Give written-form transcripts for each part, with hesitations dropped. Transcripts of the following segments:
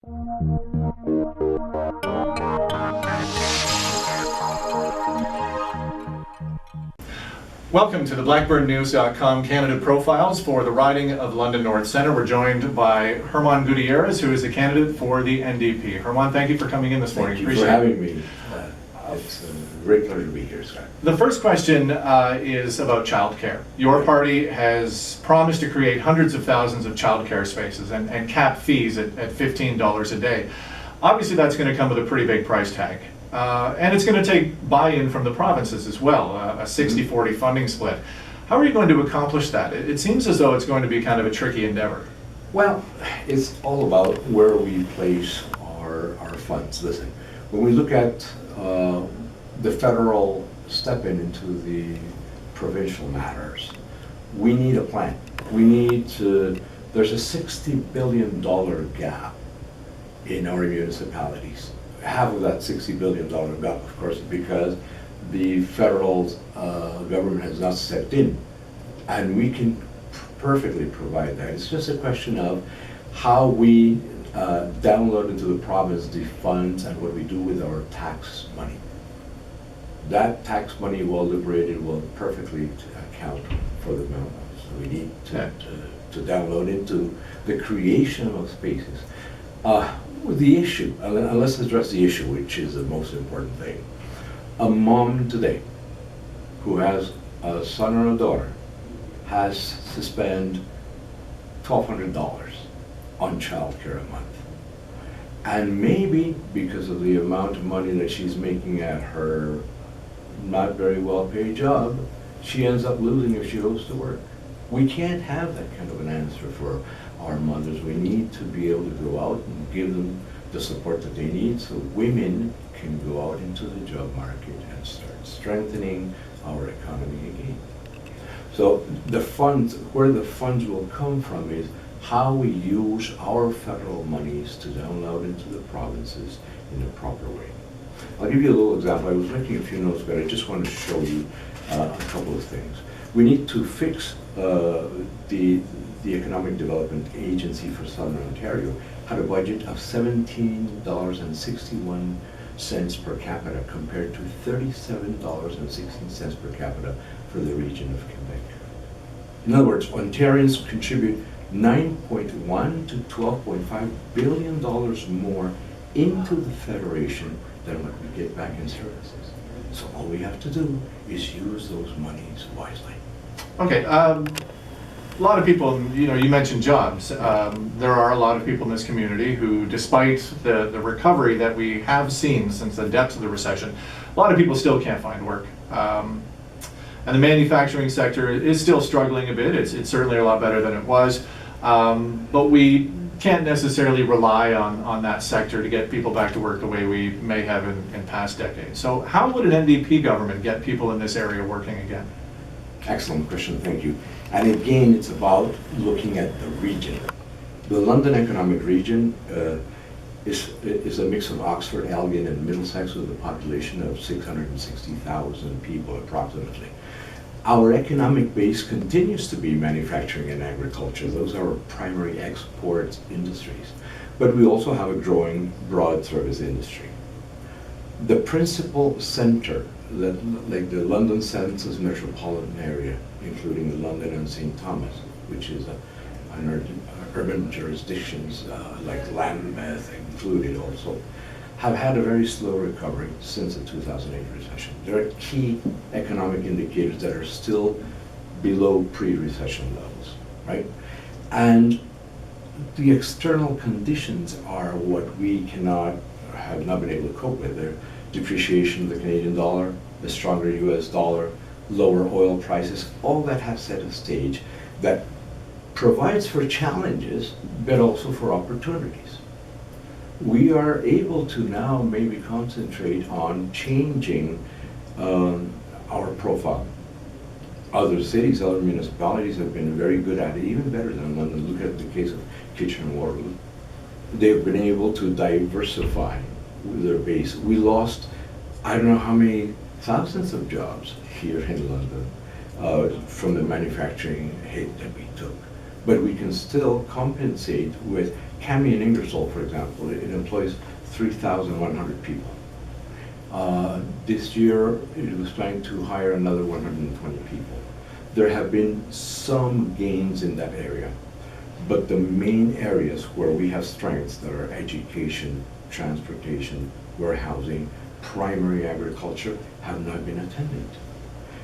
Welcome to the BlackbirdNews.com candidate profiles for the riding of London North Centre. We're joined by German Gutierrez, who is a candidate for the NDP. German, thank you for coming in this morning. Thank you for having me. It's a great pleasure to be here, Scott. The first question is about childcare. Your party has promised to create hundreds of thousands of childcare spaces and cap fees at $15 a day. Obviously, that's going to come with a pretty big price tag. And it's going to take buy-in from the provinces as well, a 60-40 funding split. How are you going to accomplish that? It seems as though it's going to be kind of a tricky endeavor. Well, it's all about where we place our funds. Listen, when we look at the federal step-in into the provincial matters, we need a plan. We need to, there's a $60 billion gap in our municipalities. Half of that $60 billion gap, of course, because the federal government has not stepped in. And we can perfectly provide that. It's just a question of how we download into the province the funds and what we do with our tax money. That tax money, well liberated, will perfectly account for the amount. So we need to download into the creation of spaces. The issue, and let's address the issue, which is the most important thing. A mom today who has a son or a daughter has to spend $1,200 on childcare a month. And maybe because of the amount of money that she's making at her not very well paid job, she ends up losing if she goes to work. We can't have that kind of an answer for our mothers. We need to be able to go out and give them the support that they need so women can go out into the job market and start strengthening our economy again. So the funds, where the funds will come from is how we use our federal monies to download into the provinces in a proper way. I'll give you a little example. I was making a few notes, but I just want to show you a couple of things. We need to fix the Economic Development Agency for Southern Ontario had a budget of $17.61 per capita compared to $37.16 per capita for the region of Quebec. In other words, Ontarians contribute $9.1 to $12.5 billion more into the Federation than what we get back in services. So all we have to do is use those monies wisely. Okay, a lot of people, you mentioned jobs. There are a lot of people in this community who, despite the recovery that we have seen since the depths of the recession, a lot of people still can't find work. And the manufacturing sector is still struggling a bit. It's certainly a lot better than it was. But we can't necessarily rely on that sector to get people back to work the way we may have in past decades. So how would an NDP government get people in this area working again? Excellent question, thank you. And again, it's about looking at the region. The London Economic Region is a mix of Oxford, Elgin, and Middlesex with a population of 660,000 people approximately. Our economic base continues to be manufacturing and agriculture. Those are our primary export industries. But we also have a growing broad service industry. The principal center, like the London Census metropolitan area, including London and St. Thomas, which is urban jurisdictions like Lambeth included also, have had a very slow recovery since the 2008 recession. There are key economic indicators that are still below pre-recession levels, right? And the external conditions are what we have not been able to cope with. They're depreciation of the Canadian dollar, the stronger US dollar, lower oil prices, all that have set a stage that provides for challenges, but also for opportunities. We are able to now maybe concentrate on changing our profile. Other cities, other municipalities have been very good at it, even better than London. Look at the case of Kitchener and Waterloo. They've been able to diversify their base. We lost, I don't know how many thousands of jobs here in London from the manufacturing hit that we took. But we can still compensate with Cami in Ingersoll, for example, it employs 3,100 people. This year, it was trying to hire another 120 people. There have been some gains in that area, but the main areas where we have strengths that are education, transportation, warehousing, primary agriculture have not been attended.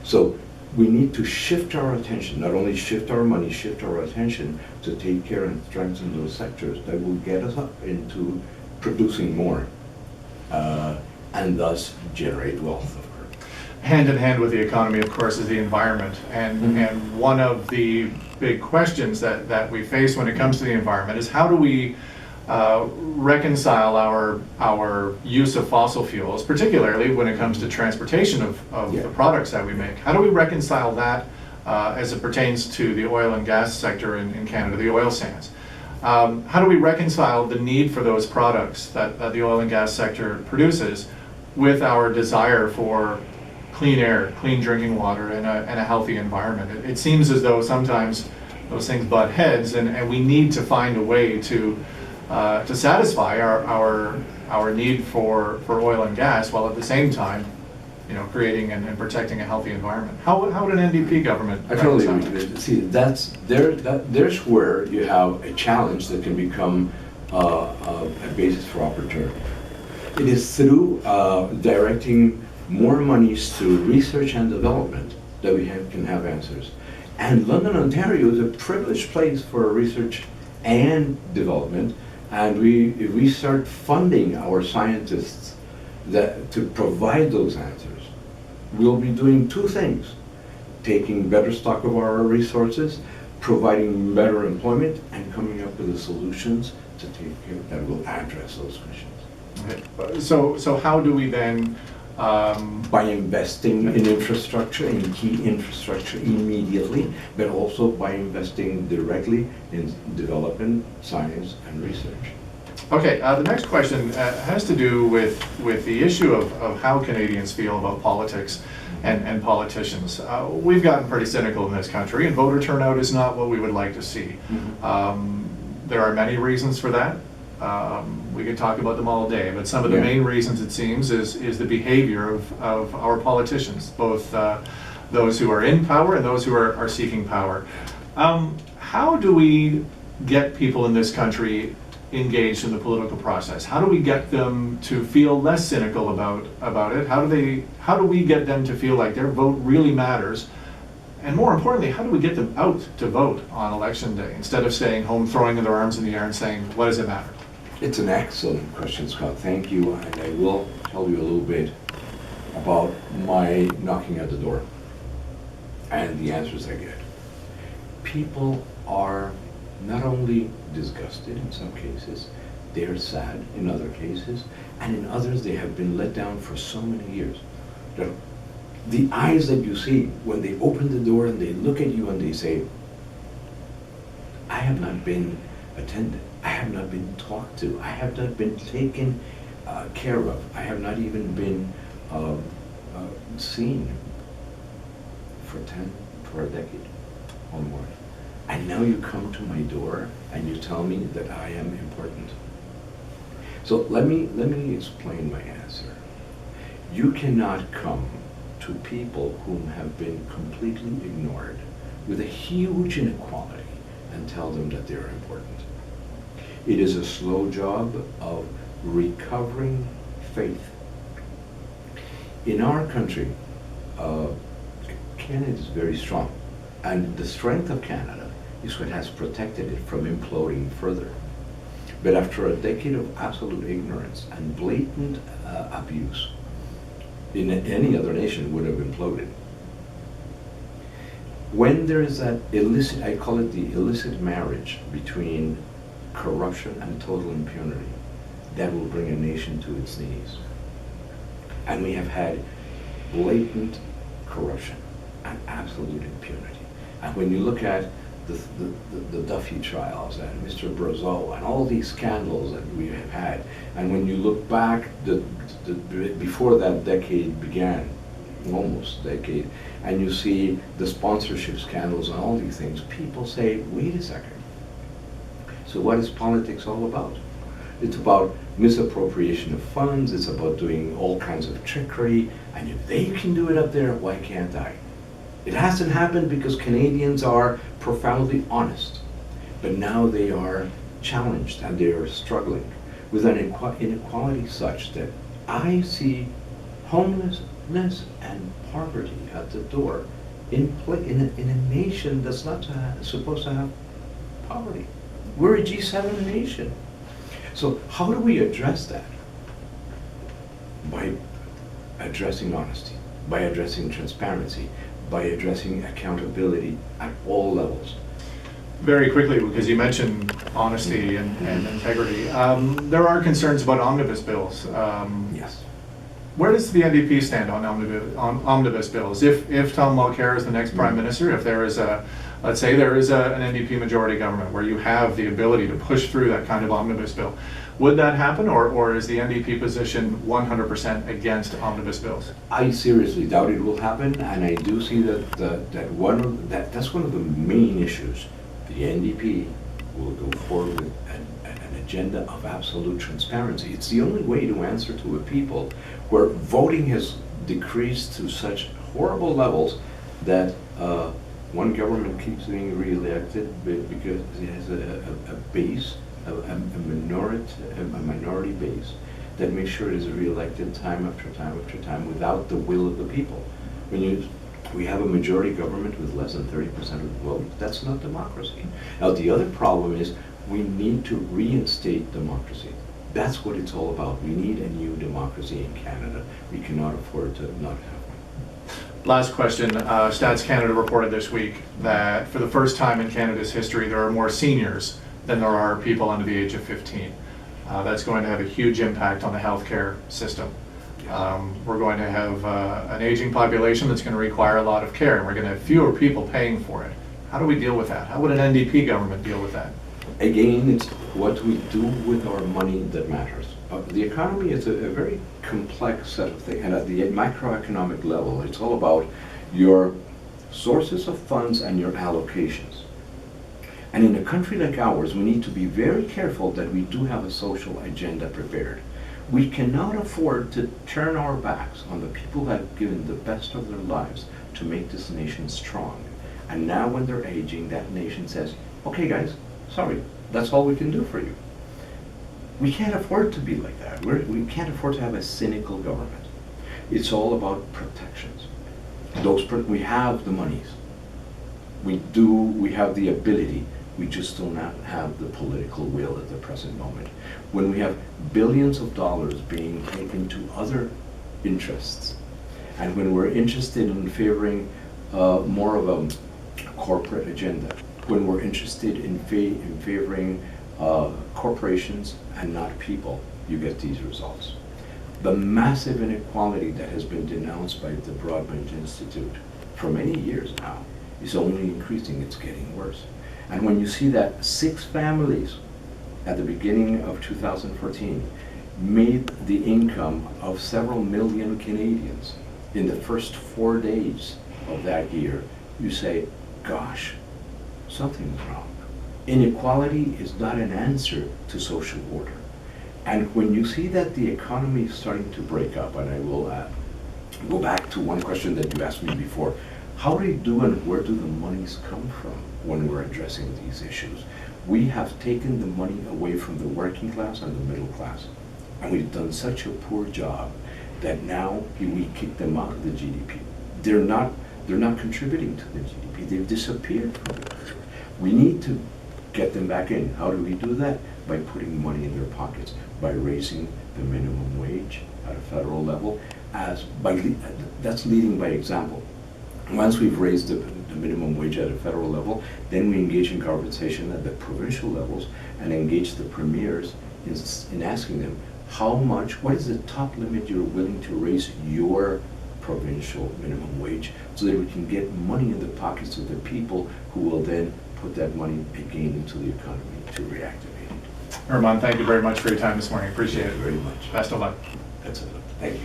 So we need to shift our attention, not only shift our money, shift our attention to take care and strengthen those sectors that will get us up into producing more and thus generate wealth, of course. Hand in hand with the economy, of course, is the environment. And one of the big questions that we face when it comes to the environment is how do we reconcile our use of fossil fuels, particularly when it comes to transportation of the products that we make. How do we reconcile that as it pertains to the oil and gas sector in Canada, the oil sands? How do we reconcile the need for those products that the oil and gas sector produces with our desire for clean air, clean drinking water, and a healthy environment? It seems as though sometimes those things butt heads, and we need to find a way to satisfy our need for oil and gas, while at the same time, creating and protecting a healthy environment. How would an NDP government? I totally agree. See, there's where you have a challenge that can become a basis for opportunity. It is through directing more monies to research and development that we can have answers. And London, Ontario is a privileged place for research and development. And if we start funding our scientists to provide those answers, we'll be doing two things: taking better stock of our resources, providing better employment, and coming up with the solutions to take care that will address those questions. Okay. So how do we then? By investing in infrastructure, in key infrastructure immediately, but also by investing directly in development, science, and research. Okay, the next question has to do with the issue of how Canadians feel about politics and politicians. We've gotten pretty cynical in this country, and voter turnout is not what we would like to see. There are many reasons for that. We could talk about them all day, but some of the main reasons, it seems, is the behavior of our politicians, both those who are in power and those who are seeking power. How do we get people in this country engaged in the political process? How do we get them to feel less cynical about it? How do we get them to feel like their vote really matters? And more importantly, how do we get them out to vote on election day instead of staying home, throwing their arms in the air and saying, what does it matter? It's an excellent question, Scott. Thank you. And I will tell you a little bit about my knocking at the door and the answers I get. People are not only disgusted in some cases, they're sad in other cases, and in others they have been let down for so many years. The eyes that you see when they open the door and they look at you and they say, I have not been attended, I have not been talked to, I have not been taken care of, I have not even been seen for a decade or more. And now you come to my door and you tell me that I am important. So let me explain my answer. You cannot come to people whom have been completely ignored with a huge inequality and tell them that they're important. It is a slow job of recovering faith. In our country, Canada is very strong, and the strength of Canada is what has protected it from imploding further. But after a decade of absolute ignorance and blatant abuse, in any other nation would have imploded. When there is that illicit, I call it the illicit marriage between corruption and total impunity, that will bring a nation to its knees. And we have had blatant corruption and absolute impunity. And when you look at the Duffy trials and Mr. Brazeau and all these scandals that we have had, and when you look back before that decade began, almost decade, and you see the sponsorship scandals and all these things, people say, wait a second, So what is politics all about? It's about misappropriation of funds, it's about doing all kinds of trickery, and if they can do it up there, why can't I? It hasn't happened because Canadians are profoundly honest, but now they are challenged and they are struggling with an inequality such that I see homelessness and poverty at the door in a nation that's not supposed to have poverty. We're a G7 nation. So how do we address that? By addressing honesty, by addressing transparency, by addressing accountability at all levels. Very quickly, because you mentioned honesty and integrity, there are concerns about omnibus bills. Yes. Where does the NDP stand on omnibus bills? If Tom Mulcair is the next prime minister, if there is let's say there is an NDP majority government where you have the ability to push through that kind of omnibus bill, would that happen, or is the NDP position 100% against omnibus bills? I seriously doubt it will happen, and I do see that's one of the main issues. The NDP will go forward with an agenda of absolute transparency. It's the only way to answer to a people where voting has decreased to such horrible levels that one government keeps being re-elected because it has a base, a minority base that makes sure it is re-elected time after time after time without the will of the people. We have a majority government with less than 30% of the vote. That's not democracy. Now, the other problem is we need to reinstate democracy. That's what it's all about. We need a new democracy in Canada. We cannot afford to not have one. Last question. Stats Canada reported this week that for the first time in Canada's history, there are more seniors than there are people under the age of 15. That's going to have a huge impact on the healthcare system. We're going to have an aging population that's going to require a lot of care, and we're going to have fewer people paying for it. How do we deal with that? How would an NDP government deal with that? Again, it's what we do with our money that matters. The economy is a very complex set of things, and at the macroeconomic level, it's all about your sources of funds and your allocations. And in a country like ours, we need to be very careful that we do have a social agenda prepared. We cannot afford to turn our backs on the people who have given the best of their lives to make this nation strong. And now when they're aging, that nation says, okay guys, sorry, that's all we can do for you. We can't afford to be like that. We can't afford to have a cynical government. It's all about protections. We have the monies. We have the ability. We just do not have the political will at the present moment. When we have billions of dollars being taken to other interests, and when we're interested in favoring more of a corporate agenda, when we're interested in favoring corporations and not people, you get these results. The massive inequality that has been denounced by the Broadbent Institute for many years now is only increasing. It's getting worse. And when you see that 6 families at the beginning of 2014 made the income of several million Canadians in the first 4 days of that year, you say, gosh, something's wrong. Inequality is not an answer to social order. And when you see that the economy is starting to break up, and I will go back to one question that you asked me before, how do you do and where do the monies come from when we're addressing these issues? We have taken the money away from the working class and the middle class. And we've done such a poor job that now we kick them out of the GDP. They're not contributing to the GDP. They've disappeared from it. We need to get them back in. How do we do that? By putting money in their pockets, by raising the minimum wage at a federal level. That's leading by example. Once we've raised the minimum wage at a federal level, then we engage in conversation at the provincial levels and engage the premiers in asking them, what is the top limit you're willing to raise your provincial minimum wage, so that we can get money in the pockets of the people who will then put that money again into the economy to reactivate it. Armand, thank you very much for your time this morning. Appreciate it. Very much. Best of luck. That's it. Thank you.